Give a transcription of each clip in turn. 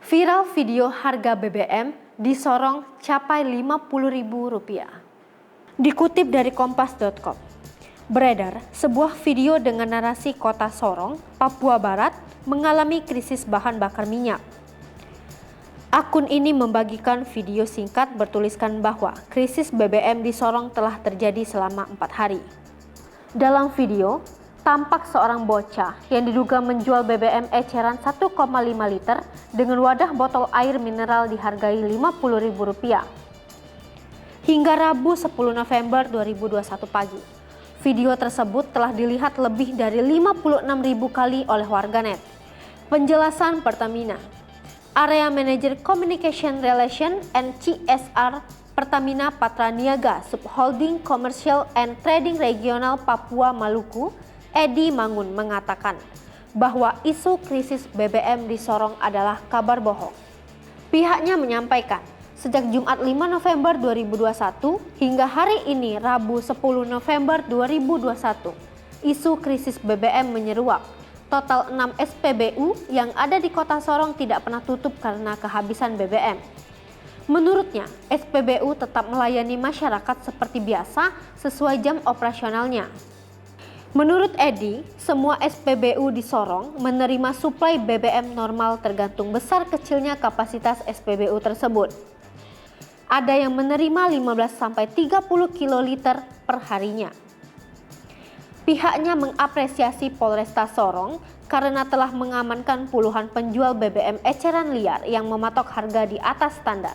Viral video harga BBM di Sorong capai Rp50.000. Dikutip dari kompas.com, beredar sebuah video dengan narasi kota Sorong, Papua Barat mengalami krisis bahan bakar minyak. Akun ini membagikan video singkat bertuliskan bahwa krisis BBM di Sorong telah terjadi selama 4 hari. Dalam video, tampak seorang bocah yang diduga menjual BBM eceran 1,5 liter dengan wadah botol air mineral dihargai Rp50.000. Hingga Rabu 10 November 2021 pagi, video tersebut telah dilihat lebih dari 56.000 kali oleh warganet. Penjelasan Pertamina, Area Manager Communication Relation and CSR Pertamina Patraniaga Subholding Commercial and Trading Regional Papua Maluku, Edi Mangun mengatakan bahwa isu krisis BBM di Sorong adalah kabar bohong. Pihaknya menyampaikan, sejak Jumat 5 November 2021 hingga hari ini Rabu 10 November 2021, isu krisis BBM menyeruak. Total 6 SPBU yang ada di kota Sorong tidak pernah tutup karena kehabisan BBM. Menurutnya, SPBU tetap melayani masyarakat seperti biasa sesuai jam operasionalnya. Menurut Edi, semua SPBU di Sorong menerima suplai BBM normal tergantung besar kecilnya kapasitas SPBU tersebut. Ada yang menerima 15-30 kiloliter per harinya. Pihaknya mengapresiasi Polresta Sorong karena telah mengamankan puluhan penjual BBM eceran liar yang mematok harga di atas standar.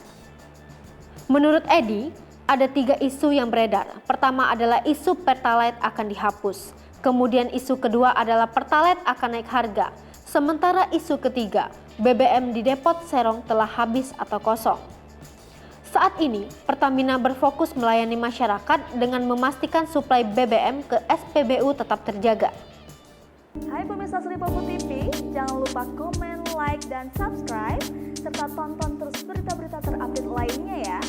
Menurut Edi, ada 3 isu yang beredar. Pertama adalah isu Pertalite akan dihapus. Kemudian isu kedua adalah Pertalite akan naik harga. Sementara isu ketiga, BBM di depot Serong telah habis atau kosong. Saat ini, Pertamina berfokus melayani masyarakat dengan memastikan suplai BBM ke SPBU tetap terjaga. Hai pemirsa Sri Popo TV, jangan lupa komen, like, dan subscribe, serta tonton terus berita-berita terupdate lainnya ya.